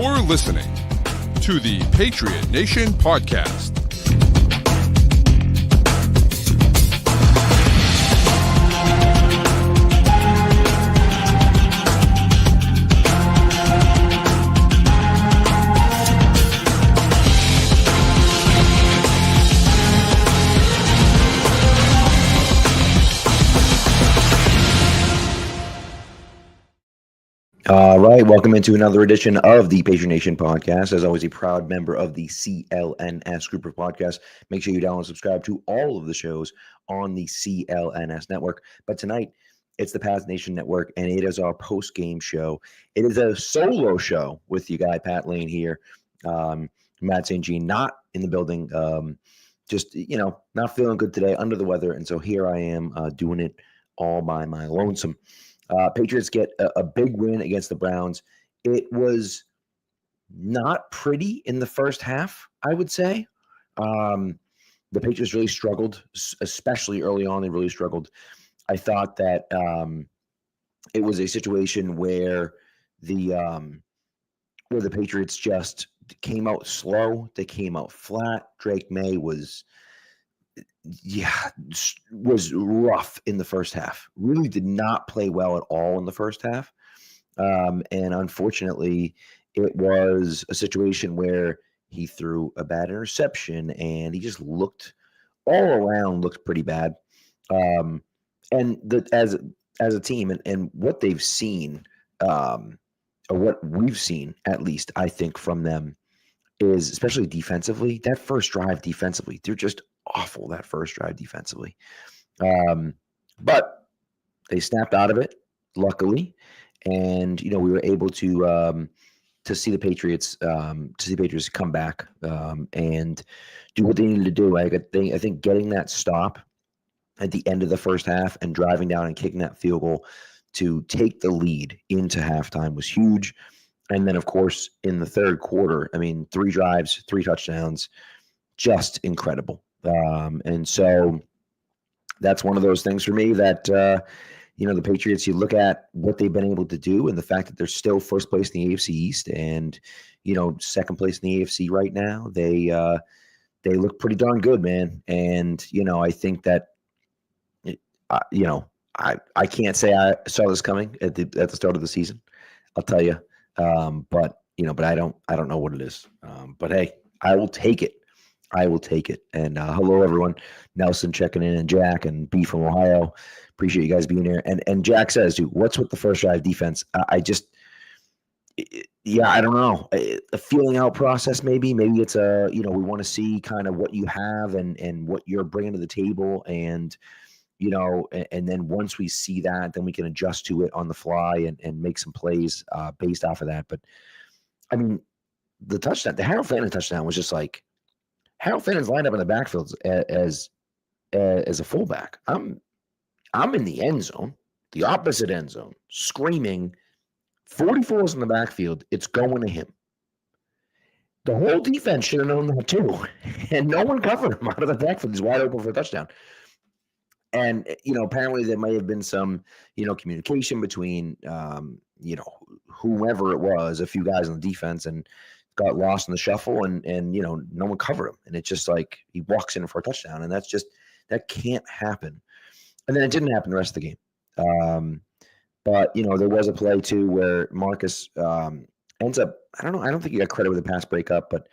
You're listening to the Patriot Nation Podcast. All right, welcome into another edition of the Patriot Nation Podcast. As always, a proud member of the CLNS group of podcasts. Make sure you download and subscribe to all of the shows on the CLNS network. But tonight, it's the Patriot Nation Network, and it is our post-game show. It is a solo show with you guy, Pat Lane here. Matt St. Jean not in the building, just, not feeling good today, under the weather. And so here I am doing it all by my lonesome. Patriots get a big win against the Browns. It was not pretty in the first half, I would say. The Patriots really struggled, especially early on. They really struggled. I thought that it was a situation where the Patriots just came out slow. They came out flat. Drake May was rough in the first half. Really did not play well at all in the first half. And unfortunately, it was a situation where he threw a bad interception and he just looked pretty bad. As a team and what they've seen, or what we've seen, at least, I think, from them is, especially defensively, that first drive defensively, they're just awful, that first drive defensively. But they snapped out of it, luckily. And, we were able to see the Patriots come back and do what they needed to do. I think getting that stop at the end of the first half and driving down and kicking that field goal to take the lead into halftime was huge. And then, of course, in the third quarter, 3 drives, 3 touchdowns, just incredible. And so that's one of those things for me that, the Patriots, you look at what they've been able to do and the fact that they're still first place in the AFC East and, second place in the AFC right now. They look pretty darn good, man. And, I think that, I can't say I saw this coming at the start of the season. I'll tell you. But I don't know what it is. But hey, I will take it. And hello, everyone. Nelson checking in, and Jack and B from Ohio. Appreciate you guys being here. And Jack says, dude, what's with the first drive defense? I don't know. A feeling out process, maybe. Maybe it's we want to see kind of what you have and what you're bringing to the table. And, and then once we see that, then we can adjust to it on the fly and make some plays based off of that. But, the touchdown, the Harold Fannin touchdown was just like, Harold Fannin's lined up in the backfield as a fullback. I'm in the end zone, the opposite end zone, screaming, 44 is in the backfield. It's going to him. The whole defense should have known that too. And no one covered him out of the backfield. He's wide open for a touchdown. And, apparently there may have been some, communication between, whoever it was, a few guys on the defense, and got lost in the shuffle and no one covered him. And it's just like he walks in for a touchdown. And that can't happen. And then it didn't happen the rest of the game. But, there was a play too where Marcus ends up, I don't think he got credit with the pass breakup, but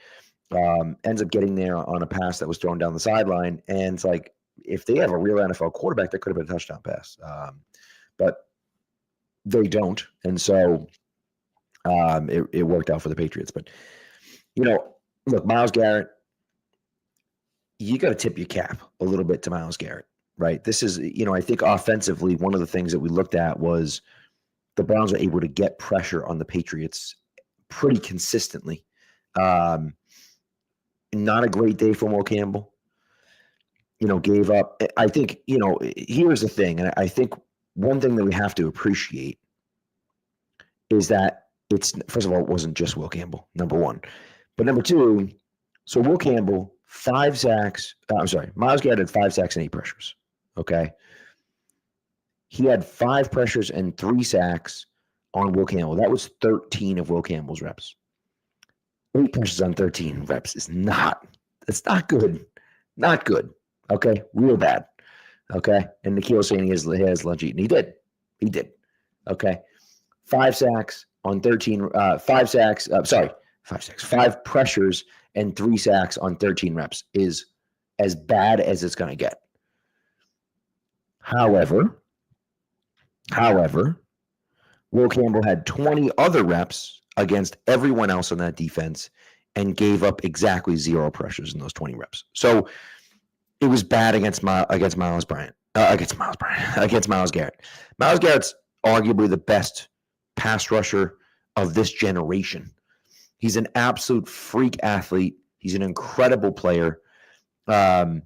ends up getting there on a pass that was thrown down the sideline. And it's like, if they have a real NFL quarterback, that could have been a touchdown pass. But they don't. And so it worked out for the Patriots. But, look, Myles Garrett, you got to tip your cap a little bit to Myles Garrett, right? This is, I think offensively, one of the things that we looked at was the Browns were able to get pressure on the Patriots pretty consistently. Not a great day for Mo Campbell. Gave up. I think, here's the thing. And I think one thing that we have to appreciate is that first of all, it wasn't just Will Campbell, number one. But number two, so Will Campbell, 5 sacks. Myles Garrett had 5 sacks and 8 pressures. Okay. He had 5 pressures and 3 sacks on Will Campbell. That was 13 of Will Campbell's reps. 8 pressures on 13 reps is not, it's not good. Not good. Okay. Real bad. Okay. And Nikhil's saying he has lunch eaten. He did. He did. Okay. 5 sacks on 13, 5 sacks. Sorry, 5 sacks, 5 pressures and 3 sacks on 13 reps is as bad as it's going to get. However, Will Campbell had 20 other reps against everyone else on that defense and gave up exactly 0 pressures in those 20 reps. So it was bad against Myles Garrett. Myles Garrett's arguably the best pass rusher of this generation. He's an absolute freak athlete. He's an incredible player. And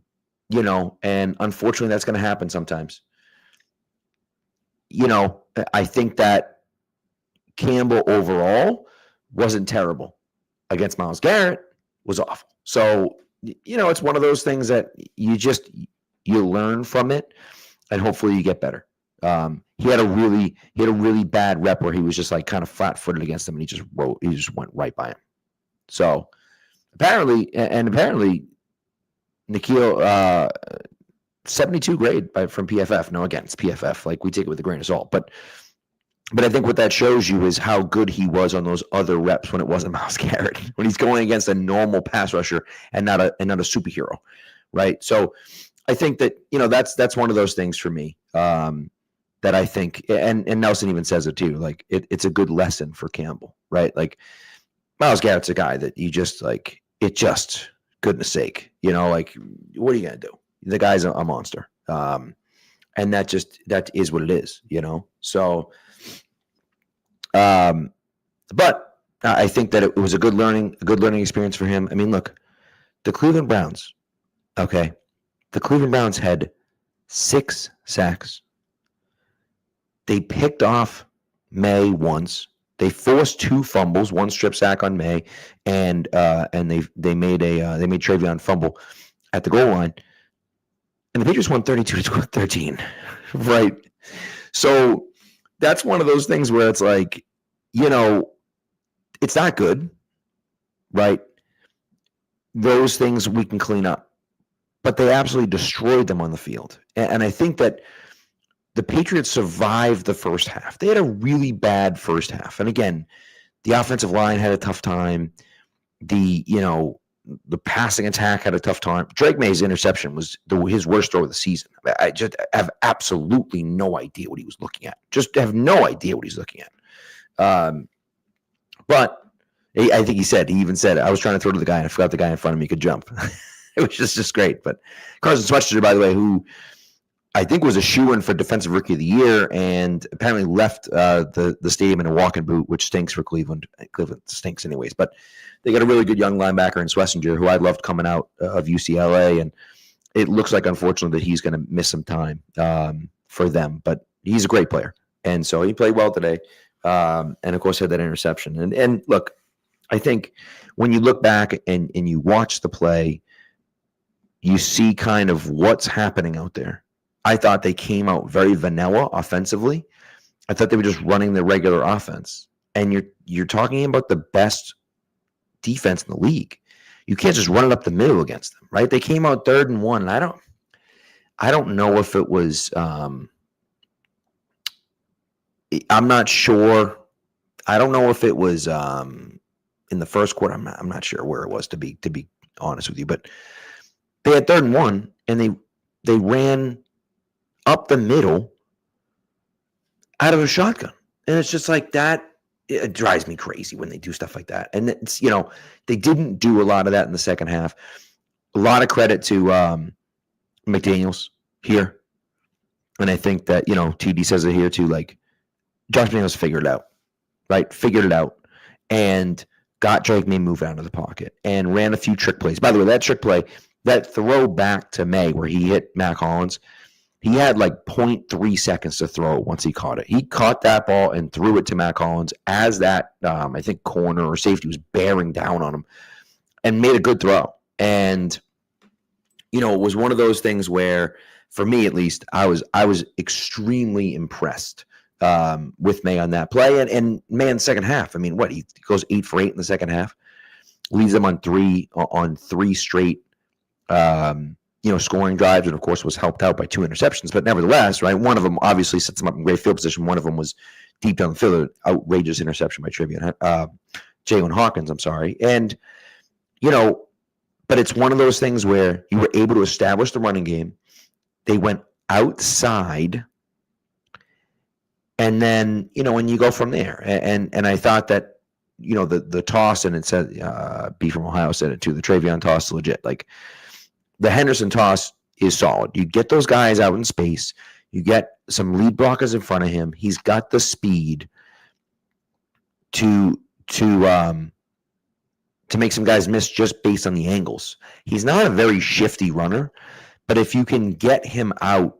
unfortunately that's going to happen sometimes. I think that Campbell overall wasn't terrible. Against Myles Garrett was awful. So, it's one of those things that you learn from it and hopefully you get better. He had a really bad rep where he was just like kind of flat-footed against him and he just went right by him. So apparently Nikhil 72 grade from PFF. No, again, it's PFF. Like we take it with a grain of salt, but I think what that shows you is how good he was on those other reps when it wasn't Myles Garrett, when he's going against a normal pass rusher and not a superhero, right? So I think that that's one of those things for me that I think, and Nelson even says it too. Like it's a good lesson for Campbell, right? Like Myles Garrett's a guy that you just like. It just goodness sake, like what are you gonna do? The guy's a monster, and that is what it is, So. But I think that it was a good learning experience for him. I mean, look, the Cleveland Browns, okay? The Cleveland Browns had 6 sacks. They picked off May once. They forced 2 fumbles, 1 strip sack on May, and they made Travion fumble at the goal line. And the Patriots won 32-13, right? So that's one of those things where it's like, it's not good, right? Those things we can clean up, but they absolutely destroyed them on the field. And I think that the Patriots survived the first half. They had a really bad first half. And again, the offensive line had a tough time. The passing attack had a tough time. Drake May's interception was his worst throw of the season. I just have absolutely no idea what he was looking at. Just have no idea what he's looking at. But I think he even said, I was trying to throw to the guy and I forgot the guy in front of me could jump. It was just great. But Carson Swetzer, by the way, who I think was a shoo-in for Defensive Rookie of the Year and apparently left the stadium in a walking boot, which stinks for Cleveland. Cleveland stinks anyways. But they got a really good young linebacker in Schlesinger, who I loved coming out of UCLA. And it looks like, unfortunately, that he's going to miss some time for them. But he's a great player. And so he played well today. And, of course, had that interception. And look, I think when you look back and you watch the play, you see kind of what's happening out there. I thought they came out very vanilla offensively. I thought they were just running the regular offense. And you're talking about the best defense in the league. You can't just run it up the middle against them, right? They came out 3rd and 1, and I don't know if it was I'm not sure. I don't know if it was in the first quarter. I'm not sure where it was, to be honest with you. But they had 3rd and 1, and they ran up the middle out of a shotgun. And it's just like that. It drives me crazy when they do stuff like that. And it's, they didn't do a lot of that in the second half. A lot of credit to McDaniels here. And I think that, TD says it here too, like Josh McDaniels figured it out, right? Figured it out and got Drake May moved out of the pocket and ran a few trick plays. By the way, that trick play, that throw back to May where he hit Mac Hollins, he had like 0.3 seconds to throw once he caught it. He caught that ball and threw it to Mac Hollins as that, I think, corner or safety was bearing down on him and made a good throw. And, it was one of those things where, for me at least, I was extremely impressed with May on that play. And May in the second half, I mean, he goes 8 for 8 in the second half. leads them on three straight scoring drives, and of course was helped out by 2 interceptions. But nevertheless, right, one of them obviously sets them up in great field position. One of them was deep down the field, an outrageous interception by Jalen Hawkins. I'm sorry, and but it's one of those things where you were able to establish the running game. They went outside, and then when you go from there, and I thought that the toss, and it said B from Ohio said it too. The Travion toss is legit. Like, the Henderson toss is solid. You get those guys out in space. You get some lead blockers in front of him. He's got the speed to make some guys miss just based on the angles. He's not a very shifty runner, but if you can get him out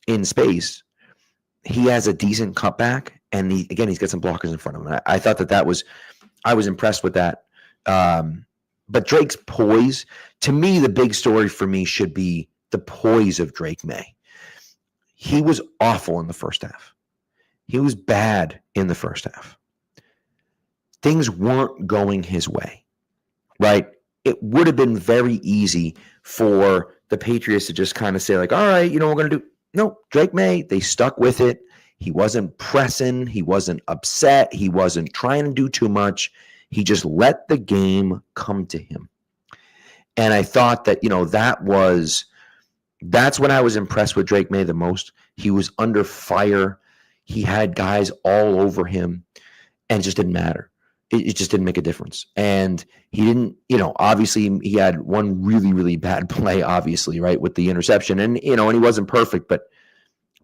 in space, he has a decent cutback, and he's got some blockers in front of him. I thought I was impressed with that. But Drake's poise, to me, the big story for me should be the poise of Drake May. He was awful in the first half. He was bad in the first half. Things weren't going his way, right? It would have been very easy for the Patriots to just kind of say, like, all right, we're going to do. No, Drake May, they stuck with it. He wasn't pressing. He wasn't upset. He wasn't trying to do too much. He just let the game come to him. And I thought that, that's when I was impressed with Drake May the most. He was under fire. He had guys all over him, and it just didn't matter. It just didn't make a difference. And he didn't, obviously he had one really, really bad play, obviously, right, with the interception. And, and he wasn't perfect, but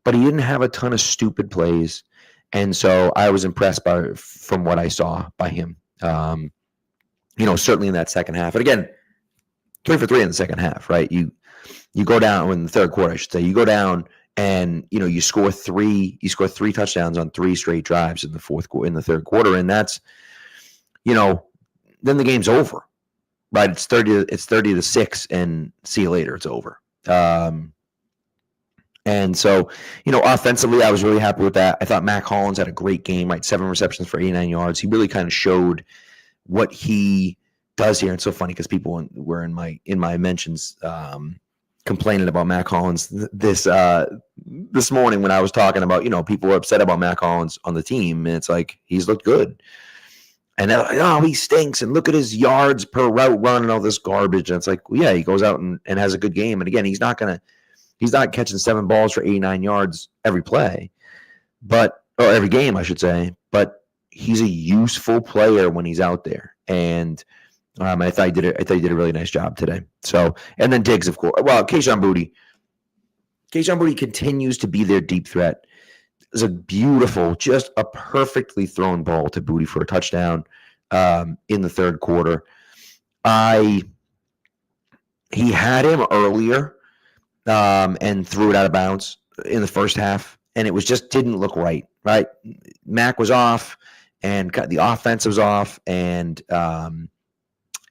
he didn't have a ton of stupid plays. And so I was impressed from what I saw by him. Certainly in that second half. And again, 3 for 3 in the second half, right? You go down in the third quarter, I should say. You go down and you score 3 touchdowns on 3 straight drives in the third quarter, and that's then the game's over. Right? It's 30-6, and see you later, it's over. And so, offensively, I was really happy with that. I thought Mac Hollins had a great game, right? 7 receptions for 89 yards. He really kind of showed what he does here. And it's so funny because people were in my mentions complaining about Mac Hollins this morning when I was talking about, people were upset about Mac Hollins on the team. And it's like, he's looked good. And they're like, oh, he stinks. And look at his yards per route run and all this garbage. And it's like, well, yeah, he goes out and has a good game. And again, he's not catching 7 balls for 89 yards every play, or every game, I should say. But he's a useful player when he's out there, and I thought he did a really nice job today. So, and then Diggs, of course. Well, Kayshon Boutte continues to be their deep threat. It was a beautiful, just a perfectly thrown ball to Boutte for a touchdown in the third quarter. He had him earlier. And threw it out of bounds in the first half, and it didn't look right. Mac was off, and the offense was off, and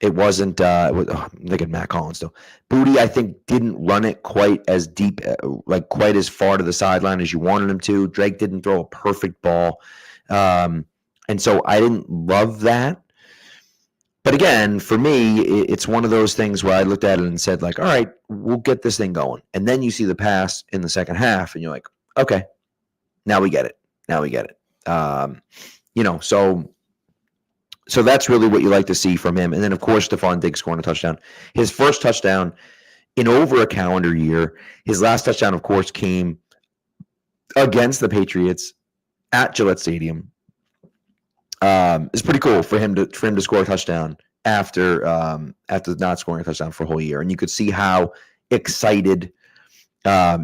it wasn't. Look at Mac Hollins still. Boutte, I think, didn't run it quite as deep, quite as far to the sideline as you wanted him to. Drake didn't throw a perfect ball, and so I didn't love that. But again, for me, it's one of those things where I looked at it and said, like, all right, we'll get this thing going. And then you see the pass in the second half, and you're like, okay, now we get it. So that's really what you like to see from him. And then, of course, Stephon Diggs scoring a touchdown. His first touchdown in over a calendar year. His last touchdown, of course, came against the Patriots at Gillette Stadium. It's pretty cool for him to score a touchdown after not scoring a touchdown for a whole year, and you could see how excited the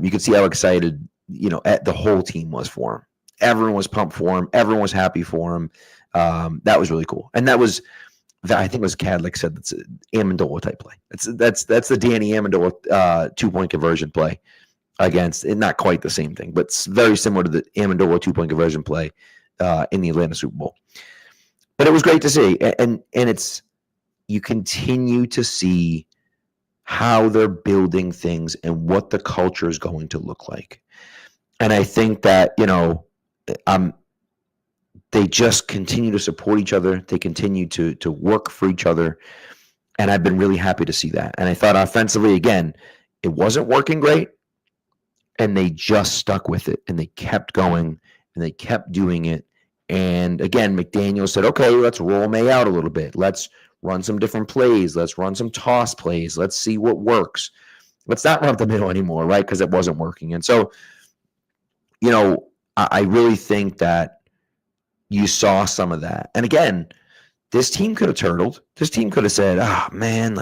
whole team was for him. Everyone was pumped for him. Everyone was happy for him. That was really cool, and I think it was Cadlick said that's an Amendola type play. That's the Danny Amendola 2-point conversion play against, not quite the same thing, but it's very similar to the Amendola 2-point conversion play in the Atlanta Super Bowl. But it was great to see, and you continue to see how they're building things and what the culture is going to look like. And I think that, they just continue to support each other. They continue to work for each other. And I've been really happy to see that. And I thought offensively, again, it wasn't working great. And they just stuck with it. And they kept going. And they kept doing it. And again, McDaniel said, okay, let's roll May out a little bit. Let's run some different plays. Let's run some toss plays. Let's see what works. Let's not run up the middle anymore, right? Because it wasn't working. And so, I really think that you saw some of that. And again, this team could have turtled. This team could have said, man,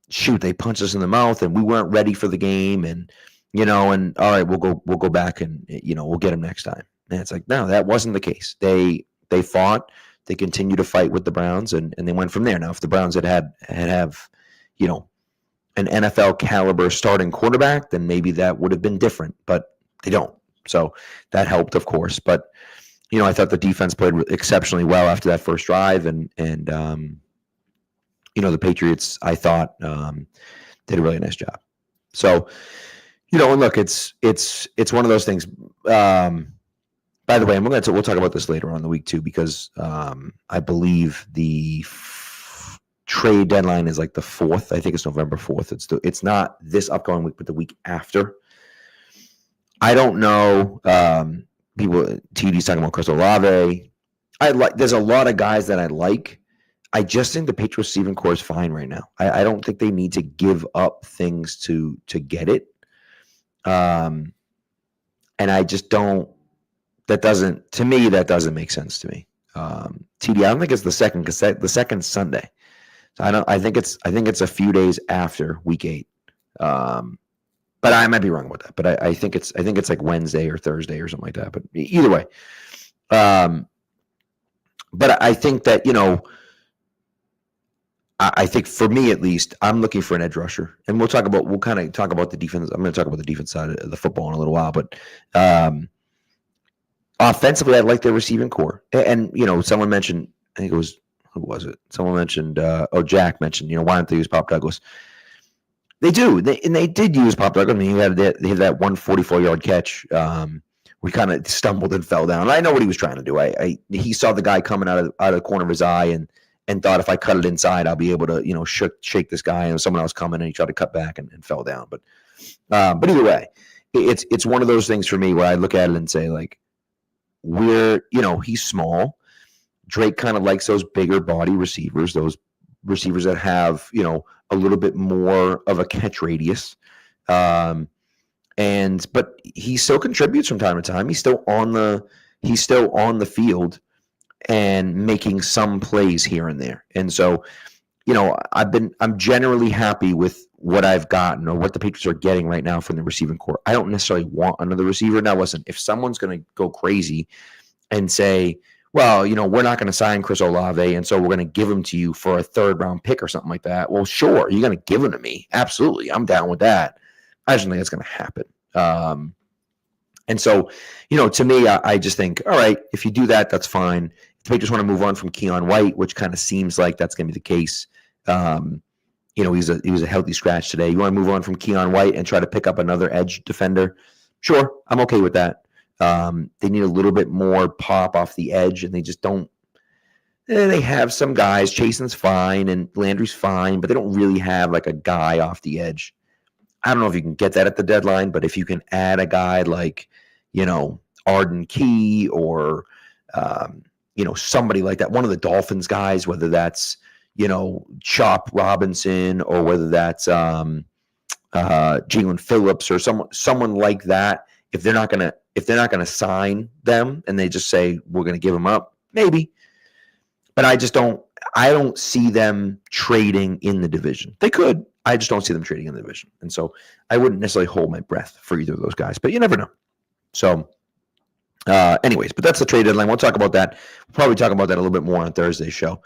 shoot, they punched us in the mouth and we weren't ready for the game. And, and all right, we'll go back and, we'll get them next time. And it's like, no, that wasn't the case. They fought, they continued to fight with the Browns and they went from there. Now, if the Browns had an NFL caliber starting quarterback, then maybe that would have been different, but they don't. So that helped, of course. But, I thought the defense played exceptionally well after that first drive. And the Patriots, I thought, did a really nice job. So, and look, it's one of those things. By the way, we'll talk about this later on in the week too, because I believe the trade deadline is like the 4th. I think it's November 4th. It's not this upcoming week, but the week after. I don't know. TD's talking about Chris Olave. There's a lot of guys that I like. I just think the Patriots receiving core is fine right now. I don't think they need to give up things to get it. And I just don't. That doesn't make sense to me. TD, I don't think it's the second, because the second's Sunday. So I think it's a few days after week 8. But I might be wrong about that. But I think it's like Wednesday or Thursday or something like that. But either way, but I think that I think for me at least, I'm looking for an edge rusher, and we'll kind of talk about the defense. I'm going to talk about the defense side of the football in a little while, but offensively, I like their receiving core. And someone mentioned, I think it was, who was it? Someone mentioned, Jack mentioned, why don't they use Pop Douglas? They do. They did use Pop Douglas. I mean, they had that 144-yard catch. We kind of stumbled and fell down. I know what he was trying to do. He saw the guy coming out of the corner of his eye and thought if I cut it inside, I'll be able to shake this guy. And someone else coming and he tried to cut back and fell down. But either way, it's one of those things for me where I look at it and say, like, he's small. Drake kind of likes those bigger body receivers, those receivers that have a little bit more of a catch radius. But he still contributes from time to time. He's still on the field and making some plays here and there. And so, I'm generally happy with what I've gotten or what the Patriots are getting right now from the receiving core. I don't necessarily want another receiver. Now, listen, if someone's going to go crazy and say, well, we're not going to sign Chris Olave, and so we're going to give him to you for a 3rd-round pick or something like that. Well, sure, you're going to give him to me. Absolutely. I'm down with that. I just don't think that's going to happen. And so, to me, I just think, all right, if you do that, that's fine. If they just want to move on from Keon White, which kind of seems like that's going to be the case. He was a healthy scratch today. You want to move on from Keon White and try to pick up another edge defender? Sure, I'm okay with that. They need a little bit more pop off the edge, and they just don't. They have some guys. Chasen's fine, and Landry's fine, but they don't really have like a guy off the edge. I don't know if you can get that at the deadline, but if you can add a guy like, Arden Key or, somebody like that, one of the Dolphins guys, whether that's, Chop Robinson or whether that's Jalen Phillips or someone like that, if they're not gonna sign them and they just say we're gonna give them up, maybe. But I don't see them trading in the division. They could. I just don't see them trading in the division. And so I wouldn't necessarily hold my breath for either of those guys, but you never know. So anyways, but that's the trade deadline. We'll talk about that. We'll probably talk about that a little bit more on Thursday's show.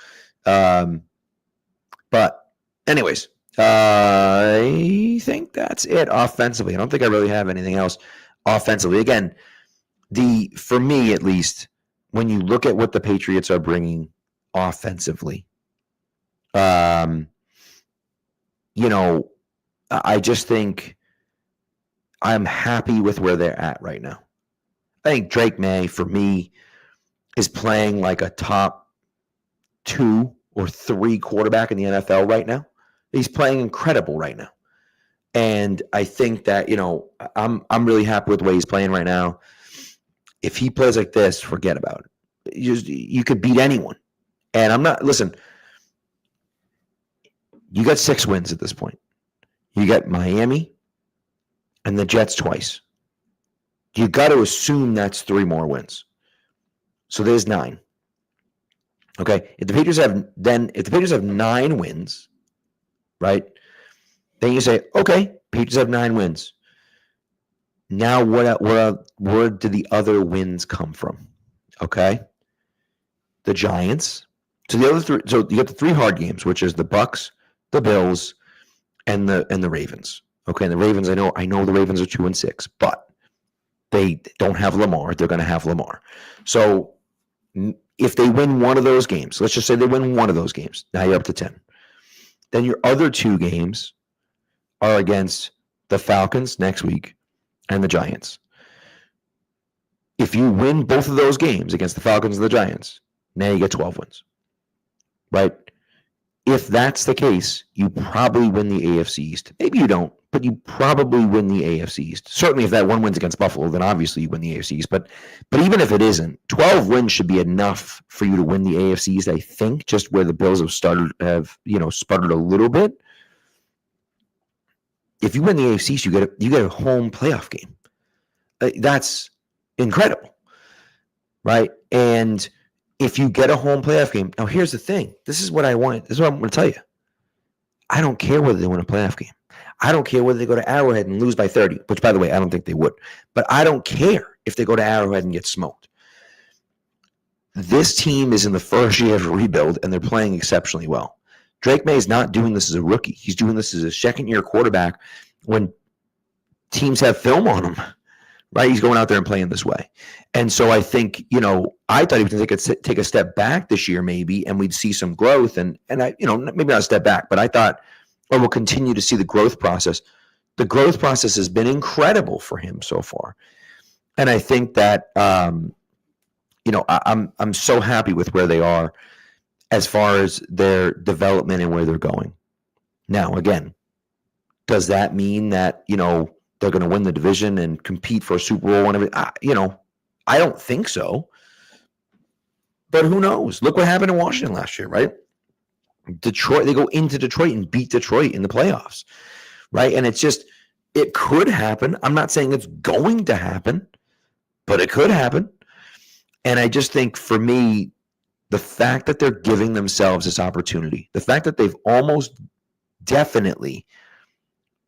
But anyways, I think that's it offensively. I don't think I really have anything else offensively. Again, for me at least, when you look at what the Patriots are bringing offensively, I just think I'm happy with where they're at right now. I think Drake May, for me, is playing like a top 2 or 3 quarterback in the NFL right now. He's playing incredible right now. And I think that, I'm really happy with the way he's playing right now. If he plays like this, forget about it. You could beat anyone. And listen, you got 6 wins at this point. You got Miami and the Jets twice. You got to assume that's 3 more wins. So there's 9. Okay. If the Patriots have 9 wins, right? Then you say, okay, Patriots have 9 wins. Now, where do the other wins come from? Okay. The Giants. So the other 3. So you got the 3 hard games, which is the Bucs, the Bills, and the Ravens. Okay, and the Ravens, I know the Ravens are 2-6, but they don't have Lamar. They're going to have Lamar. So if they win one of those games, let's just say they win one of those games, now you're up to 10. Then your other 2 games are against the Falcons next week and the Giants. If you win both of those games against the Falcons and the Giants, now you get 12 wins, right? If that's the case, you probably win the AFC East. Maybe you don't, but you probably win the AFC East. Certainly if that one wins against Buffalo, then obviously you win the AFC East. But even if it isn't, 12 wins should be enough for you to win the AFC East, I think, just where the Bills have sputtered a little bit. If you win the AFC East, you get a home playoff game. That's incredible, right? And if you get a home playoff game, now here's the thing. This is what I want. This is what I'm going to tell you. I don't care whether they win a playoff game. I don't care whether they go to Arrowhead and lose by 30, which, by the way, I don't think they would. But I don't care if they go to Arrowhead and get smoked. This team is in the first year of a rebuild, and they're playing exceptionally well. Drake May is not doing this as a rookie. He's doing this as a second-year quarterback when teams have film on him. Right, he's going out there and playing this way, and so I think I thought he was going to take a step back this year, maybe, and we'd see some growth, and I maybe not a step back, but I thought, we'll continue to see the growth process. The growth process has been incredible for him so far, and I think that I'm so happy with where they are as far as their development and where they're going. Now, again, does that mean that they're going to win the division and compete for a Super Bowl? I don't think so. But who knows? Look what happened in Washington last year, right? Detroit, they go into Detroit and beat Detroit in the playoffs, right? And it could happen. I'm not saying it's going to happen, but it could happen. And I just think, for me, the fact that they're giving themselves this opportunity, the fact that they've almost definitely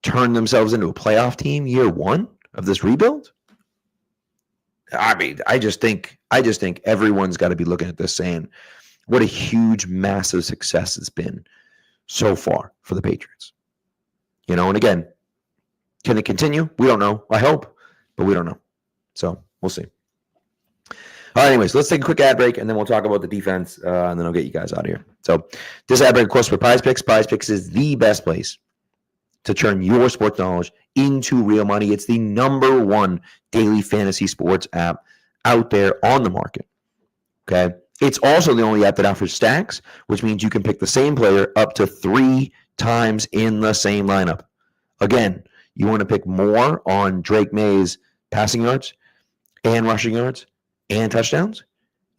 turn themselves into a playoff team year 1 of this rebuild. I mean, I just think everyone's got to be looking at this saying, what a huge, massive success it's been so far for the Patriots. And again, can it continue? We don't know. I hope, but we don't know. So we'll see. All right, anyways, let's take a quick ad break, and then we'll talk about the defense, and then I'll get you guys out of here. So this ad break, of course, for Prize Picks. Prize Picks is the best place to turn your sports knowledge into real money. It's the #1 daily fantasy sports app out there on the market. Okay. It's also the only app that offers stacks, which means you can pick the same player up to 3 times in the same lineup. Again, you want to pick more on Drake May's passing yards and rushing yards and touchdowns?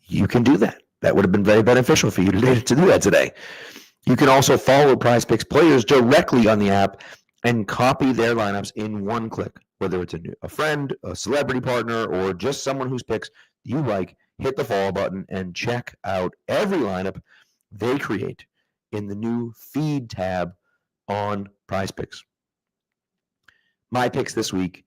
You can do that. That would have been very beneficial for you to do that today. You can also follow Prize Picks players directly on the app and copy their lineups in one click, whether it's a friend, a celebrity partner, or just someone whose picks you like. Hit the follow button and check out every lineup they create in the new feed tab on Prize Picks. My picks this week,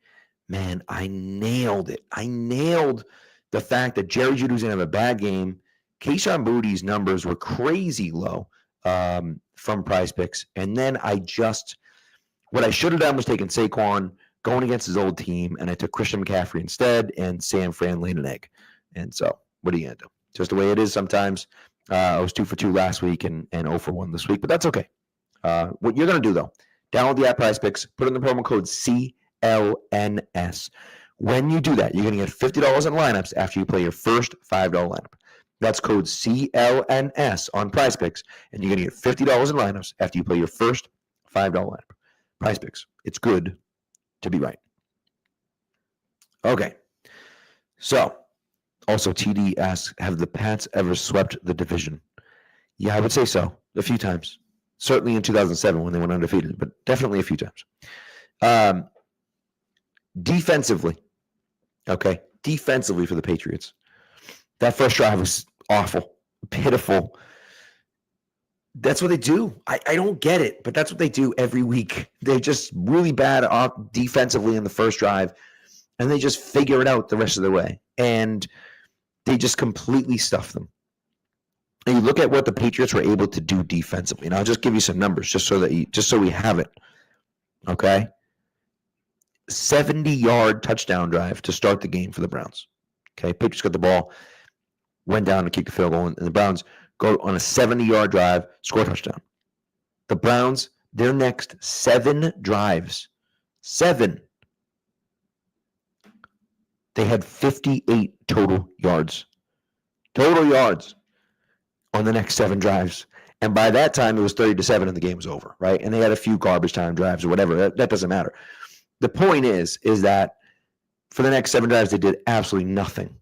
man, I nailed it. I nailed the fact that Jerry Jeudy's going to have a bad game. Kayshon Boudreaux's numbers were crazy low from Prize Picks. And then what I should have done was taken Saquon going against his old team, and I took Christian McCaffrey instead, and San Fran laid an egg. And so, what are you going to do? Just the way it is sometimes. I was 2 for 2 last week and 0 for 1 this week, but that's okay. What you're going to do, though, download the app Prize Picks, put in the promo code CLNS. When you do that, you're going to get $50 in lineups after you play your first $5 lineup. That's code CLNS on Prize Picks, and you're going to get $50 in lineups after you play your first $5 lineup. Prize Picks. It's good to be right. Okay. So, also TD asks, have the Pats ever swept the division? Yeah, I would say so. A few times. Certainly in 2007 when they went undefeated, but definitely a few times. Defensively, okay? Defensively for the Patriots. That first drive was awful, pitiful. That's what they do. I don't get it, but that's what they do every week. They're just really bad defensively in the first drive, and they just figure it out the rest of the way. And they just completely stuff them. And you look at what the Patriots were able to do defensively. And I'll just give you some numbers just so we have it. Okay? 70-yard touchdown drive to start the game for the Browns. Okay, Patriots got the ball, went down to kick a field goal, and the Browns go on a 70-yard drive, score a touchdown. The Browns, their next 7 drives, 7, they had 58 total yards. Total yards on the next 7 drives. And by that time, it was 30-7 and the game was over, right? And they had a few garbage time drives or whatever. That doesn't matter. The point is that for the next 7 drives, they did absolutely nothing.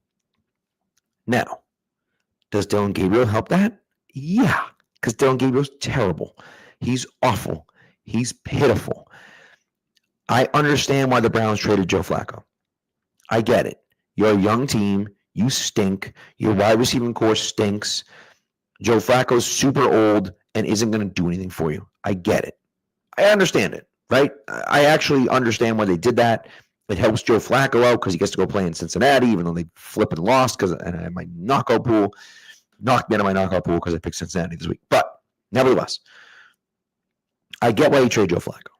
Now, does Dillon Gabriel help that? Yeah, because Dillon Gabriel's terrible. He's awful. He's pitiful. I understand why the Browns traded Joe Flacco. I get it. You're a young team. You stink. Your wide receiving core stinks. Joe Flacco's super old and isn't going to do anything for you. I get it. I understand it, right? I actually understand why they did that. It helps Joe Flacco out because he gets to go play in Cincinnati, even though they flip and lost because my knockout pool knocked me out of my knockout pool because I picked Cincinnati this week. But nevertheless, I get why you trade Joe Flacco.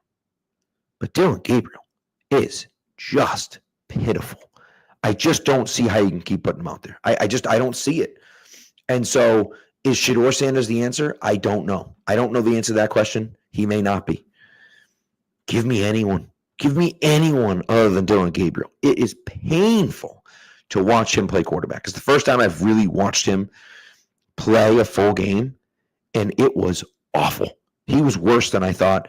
But Dillon Gabriel is just pitiful. I just don't see how you can keep putting him out there. I don't see it. And so is Shedeur Sanders the answer? I don't know. I don't know the answer to that question. He may not be. Give me anyone. Give me anyone other than Dillon Gabriel. It is painful to watch him play quarterback. It's the first time I've really watched him play a full game, and it was awful. He was worse than I thought.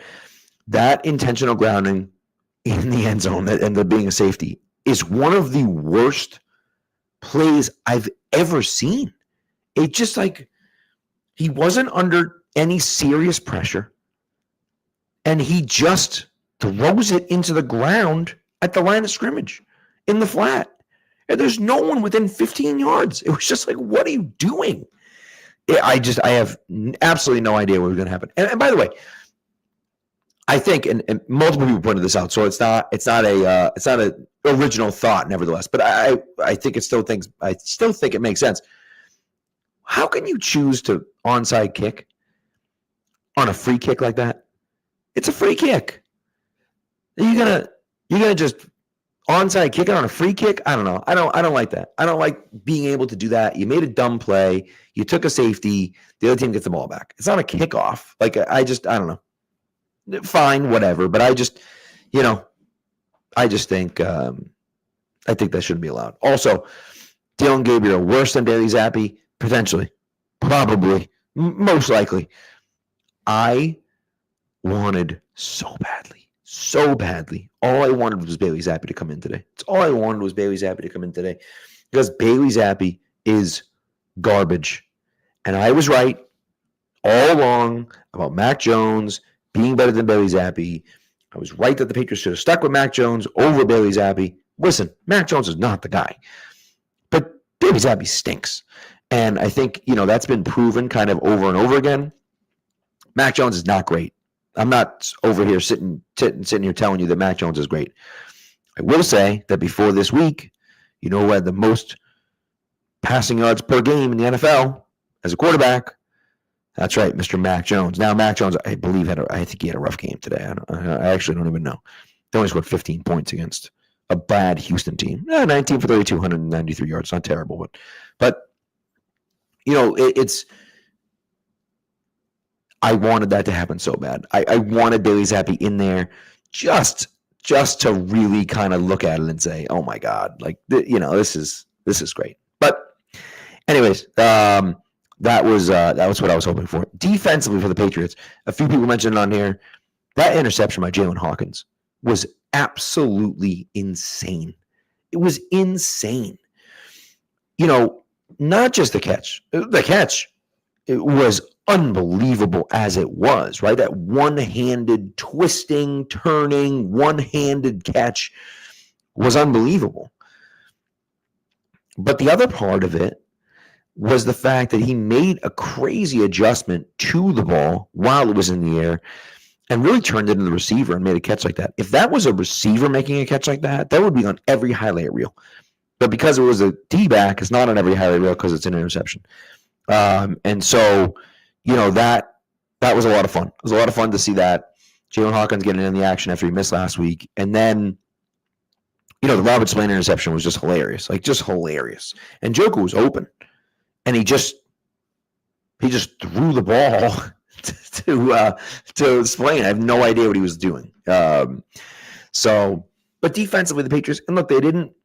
That intentional grounding in the end zone and the being a safety is one of the worst plays I've ever seen. It just like he wasn't under any serious pressure, and he just throws it into the ground at the line of scrimmage in the flat. And there's no one within 15 yards. It was just like, what are you doing? I have absolutely no idea what was going to happen. And by the way, I think, and multiple people pointed this out, so it's not an original thought, nevertheless. But I still think it makes sense. How can you choose to onside kick on a free kick like that? It's a free kick. You're gonna just onside kick it on a free kick? I don't know. I don't like that. I don't like being able to do that. You made a dumb play. You took a safety. The other team gets the ball back. It's not a kickoff. Like I don't know. Fine, whatever. But I just think I think that shouldn't be allowed. Also, Dillon Gabriel worse than Bailey Zappi? Potentially. Probably. Most likely. I wanted so badly. All I wanted was Bailey Zappi to come in today. It's all I wanted was Bailey Zappi to come in today. Because Bailey Zappi is garbage. And I was right all along about Mac Jones being better than Bailey Zappi. I was right that the Patriots should have stuck with Mac Jones over Bailey Zappi. Listen, Mac Jones is not the guy. But Bailey Zappi stinks. And I think, that's been proven kind of over and over again. Mac Jones is not great. I'm not over here sitting here telling you that Mac Jones is great. I will say that before this week, who had the most passing yards per game in the NFL as a quarterback? That's right, Mr. Mac Jones. Now, Mac Jones, I believe, I think he had a rough game today. I actually don't even know. They only scored 15 points against a bad Houston team. 19 for 32, 193 yards. Not terrible, but it's. I wanted that to happen so bad. I wanted Bailey Zappi in there just just to really kind of look at it and say, "Oh my God, like this is great." But anyways, that was what I was hoping for. Defensively for the Patriots, a few people mentioned on here that interception by Jalen Hawkins was absolutely insane. It was insane. Not just the catch. The catch, it was unbelievable as it was, right? That one-handed twisting, turning, one-handed catch was unbelievable. But the other part of it was the fact that he made a crazy adjustment to the ball while it was in the air and really turned it into the receiver and made a catch like that. If that was a receiver making a catch like that, that would be on every highlight reel. But because it was a D-back, it's not on every highlight reel because it's an interception. And so, that was a lot of fun. It was a lot of fun to see that. Jalen Hawkins getting in the action after he missed last week. And then, the Robert Spillane interception was just hilarious. Like, just hilarious. And Joker was open. And he just threw the ball to Spillane. I have no idea what he was doing. But defensively, the Patriots, and look, they didn't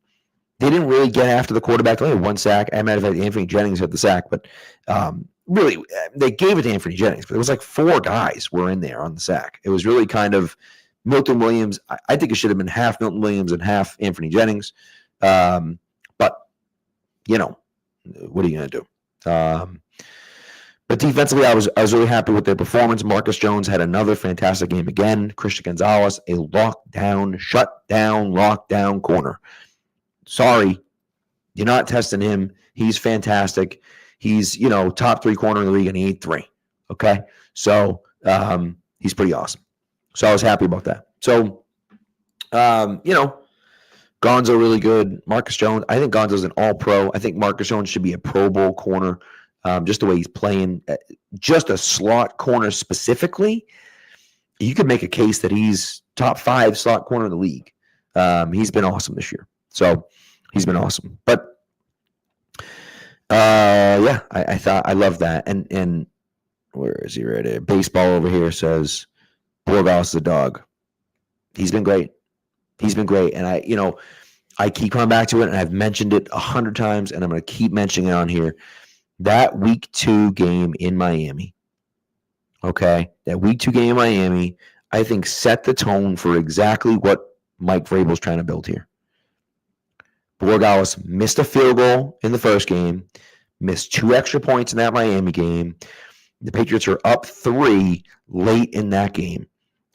really get after the quarterback. They only had one sack. I might have had Anthony Jennings had the sack, but really, they gave it to Anthony Jennings. But it was like 4 guys were in there on the sack. It was really kind of Milton Williams. I think it should have been half Milton Williams and half Anthony Jennings. But, what are you going to do? But defensively, I was really happy with their performance. Marcus Jones had another fantastic game again. Christian Gonzalez, a lockdown corner. Sorry, you're not testing him. He's fantastic. He's, top 3 corner in the league, and he ate 3. Okay? So, he's pretty awesome. So I was happy about that. So, Gonzo really good. Marcus Jones, I think Gonzo's an all-pro. I think Marcus Jones should be a Pro Bowl corner, just the way he's playing. Just a slot corner specifically, you could make a case that he's top 5 slot corner in the league. He's been awesome this year. So he's been awesome. But I love that. And where is he right here? Baseball over here says Borgos is a dog. He's been great. And I keep coming back to it, and I've mentioned it 100 times, and I'm going to keep mentioning it on here. That week 2 game in Miami, okay? That week 2 game in Miami, I think set the tone for exactly what Mike Vrabel's trying to build here. Borgos missed a field goal in the first game, missed 2 extra points in that Miami game. The Patriots are up 3 late in that game,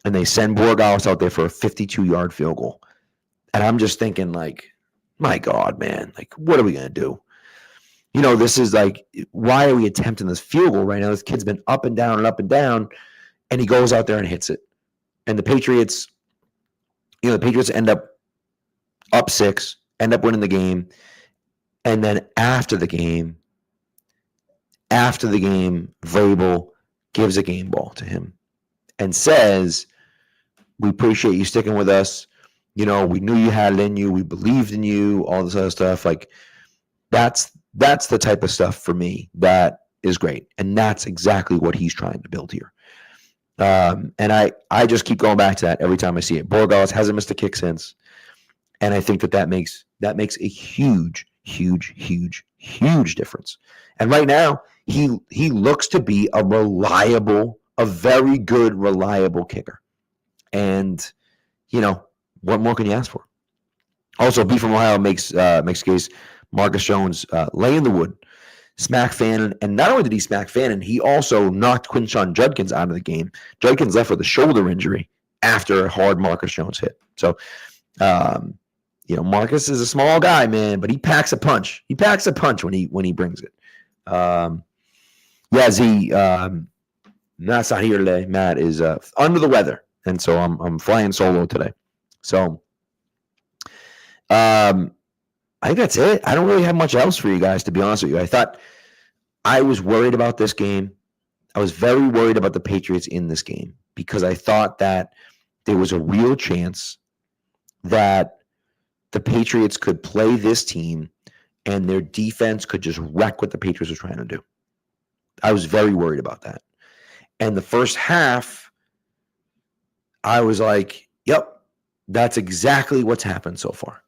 and they send Borgos out there for a 52-yard field goal. And I'm just thinking, like, my God, man, like, what are we going to do? This is like, why are we attempting this field goal right now? This kid's been up and down, and he goes out there and hits it. And the Patriots, end up 6, end up winning the game. And then after the game, Vrabel gives a game ball to him and says, "We appreciate you sticking with us. We knew you had it in you. We believed in you, all this other stuff." Like, that's the type of stuff for me that is great. And that's exactly what he's trying to build here. And I just keep going back to that every time I see it. Borgos hasn't missed a kick since. And I think that makes a huge, huge, huge, huge difference. And right now, he looks to be a very good, reliable kicker. And, what more can you ask for? Also, B from Ohio makes case Marcus Jones lay in the wood, smack Fannin, and not only did he smack Fannin, he also knocked Quinshon Judkins out of the game. Judkins left with a shoulder injury after a hard Marcus Jones hit. So, Marcus is a small guy, man, but he packs a punch. He packs a punch when he brings it. Matt's not here today. Matt is under the weather, and so I'm flying solo today. So, I think that's it. I don't really have much else for you guys, to be honest with you. I was worried about this game. I was very worried about the Patriots in this game because I thought that there was a real chance that the Patriots could play this team and their defense could just wreck what the Patriots were trying to do. I was very worried about that. And the first half, I was like, yep, That's exactly what's happened so far.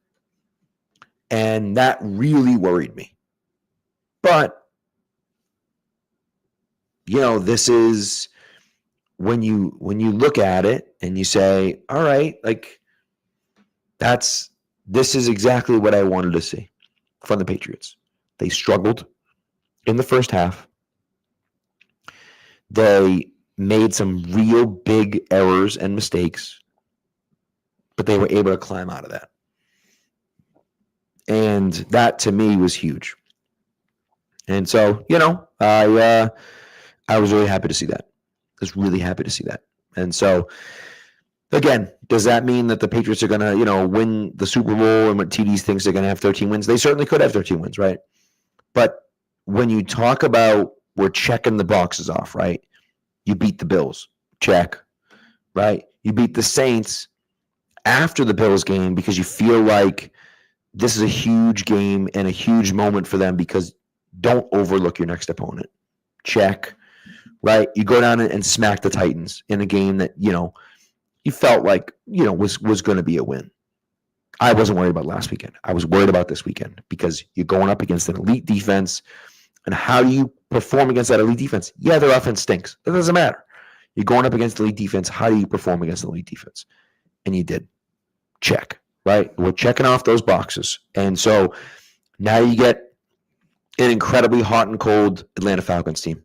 And that really worried me. But, this is when you look at it and you say, all right, like this is exactly what I wanted to see from the Patriots. They struggled in the first half. They made some real big errors and mistakes, but they were able to climb out of that. And that to me was huge. And so, I was really happy to see that. I was really happy to see that. And so, again, does that mean that the Patriots are going to, win the Super Bowl and what TD thinks they're going to have 13 wins? They certainly could have 13 wins, right? But when you talk about we're checking the boxes off, right? You beat the Bills, check, right? You beat the Saints after the Bills game because you feel like this is a huge game and a huge moment for them because don't overlook your next opponent. Check, right? You go down and smack the Titans in a game that, you felt like, was going to be a win. I wasn't worried about last weekend. I was worried about this weekend because you're going up against an elite defense. And how do you perform against that elite defense? Yeah, their offense stinks. It doesn't matter. You're going up against elite defense. How do you perform against elite defense? And you did. Check, right? We're checking off those boxes. And so now you get an incredibly hot and cold Atlanta Falcons team.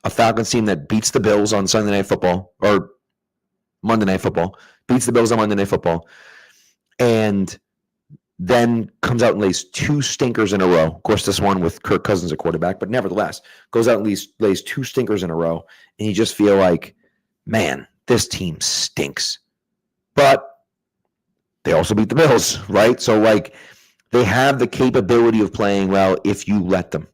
A Falcons team that beats the Bills on Sunday Night Football, or Monday Night Football, beats the Bills on Monday Night Football, and then comes out and lays two stinkers in a row. Of course, this one with Kirk Cousins at quarterback, but nevertheless, goes out and lays two stinkers in a row, and you just feel like, man, this team stinks. But they also beat the Bills, right? So, like, they have the capability of playing well if you let them.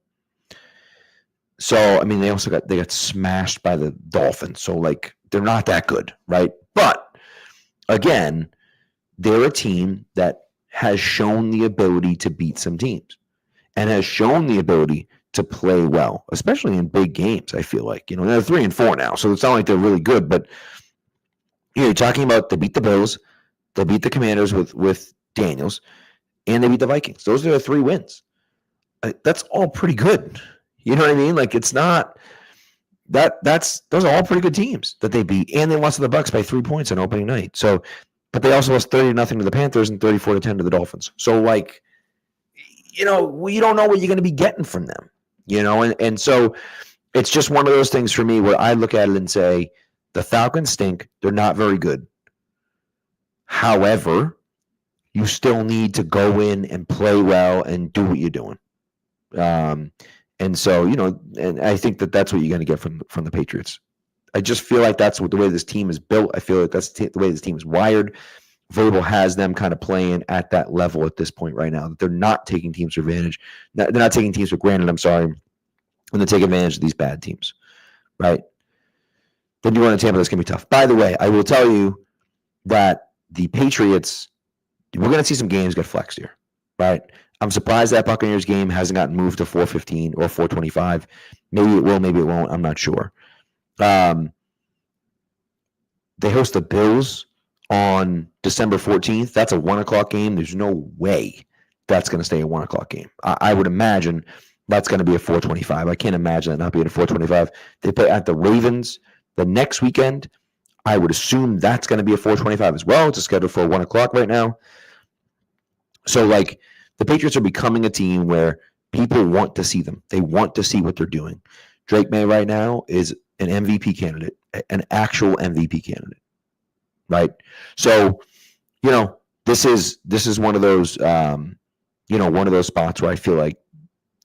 So, I mean, they got smashed by the Dolphins. So, like, they're not that good, right? But, again, they're a team that has shown the ability to beat some teams and has shown the ability to play well, especially in big games, I feel like. They're 3-4 now, so it's not like they're really good. But, you're talking about they beat the Bills, they beat the Commanders with Daniels, and they beat the Vikings. Those are the 3 wins. That's all pretty good. You know what I mean? Like, it's not those are all pretty good teams that they beat, and they lost to the Bucs by 3 points on opening night. So, but they also lost 30-0 to the Panthers and 34-10 to the Dolphins. So, like, you don't know what you're going to be getting from them. And so it's just one of those things for me where I look at it and say, the Falcons stink. They're not very good. However, you still need to go in and play well and do what you're doing. And so, and I think that's what you're going to get from the Patriots. I just feel like that's the way this team is built. I feel like that's the way this team is wired. Vrabel has them kind of playing at that level at this point right now. That they're not taking teams for advantage. They're not taking teams for granted, I'm sorry, when they take advantage of these bad teams, right? Then you run into Tampa, that's going to be tough. By the way, I will tell you that the Patriots, we're going to see some games get flexed here, right? I'm surprised that Buccaneers game hasn't gotten moved to 4:15 or 4:25. Maybe it will, maybe it won't. I'm not sure. They host the Bills on December 14th. That's a 1 o'clock game. There's no way that's going to stay a 1 o'clock game. I would imagine that's going to be a 4:25. I can't imagine that not being a 4:25. They play at the Ravens the next weekend. I would assume that's going to be a 4:25 as well. It's scheduled for 1 o'clock right now. So, like, the Patriots are becoming a team where people want to see them. They want to see what they're doing. Drake May right now is an MVP candidate, an actual MVP candidate, right? So, this is one of those, one of those spots where I feel like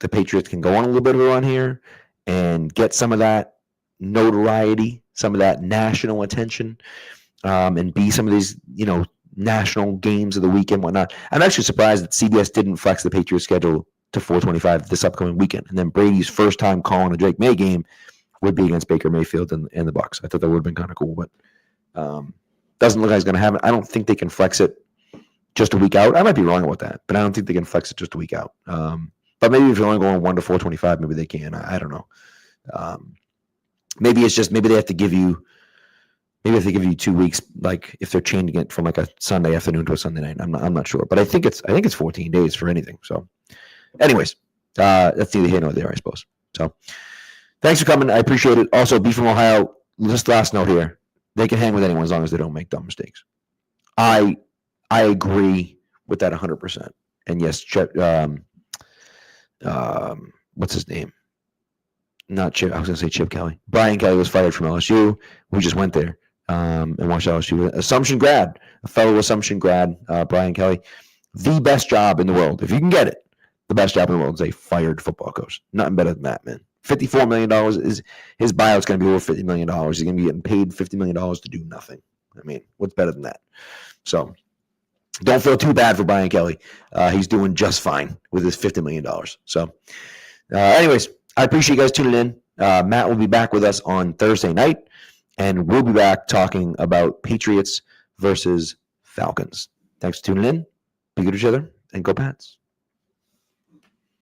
the Patriots can go on a little bit of a run here and get some of that notoriety, some of that national attention, and be some of these, national games of the week and whatnot. I'm actually surprised that CBS didn't flex the Patriots schedule to 4:25 this upcoming weekend. And then Brady's first time calling a Drake May game would be against Baker Mayfield and the Bucs. I thought that would have been kind of cool, but doesn't look like it's going to happen. I don't think they can flex it just a week out. I might be wrong about that, but I don't think they can flex it just a week out. But maybe if you're only going 1 to 4:25, maybe they can. I don't know. Maybe it's just maybe they have to give you Maybe if they give you 2 weeks, like if they're changing it from like a Sunday afternoon to a Sunday night, I'm not sure, but I think it's 14 days for anything. So, anyways, that's neither here nor there, I suppose. So, thanks for coming. I appreciate it. Also, B from Ohio. Just last note here: they can hang with anyone as long as they don't make dumb mistakes. I agree with that 100%. And yes, what's his name? Not Chip. I was going to say Chip Kelly. Brian Kelly was fired from LSU. We just went there and watched LSU. Assumption grad, a fellow Assumption grad, Brian Kelly. The best job in the world. If you can get it, the best job in the world is a fired football coach. Nothing better than that, man. $54 million is his buyout's going to be over $50 million. He's going to be getting paid $50 million to do nothing. I mean, what's better than that? So don't feel too bad for Brian Kelly. He's doing just fine with his $50 million. So anyways, I appreciate you guys tuning in. Matt will be back with us on Thursday night, and we'll be back talking about Patriots versus Falcons. Thanks for tuning in. Be good to each other, and go Pats.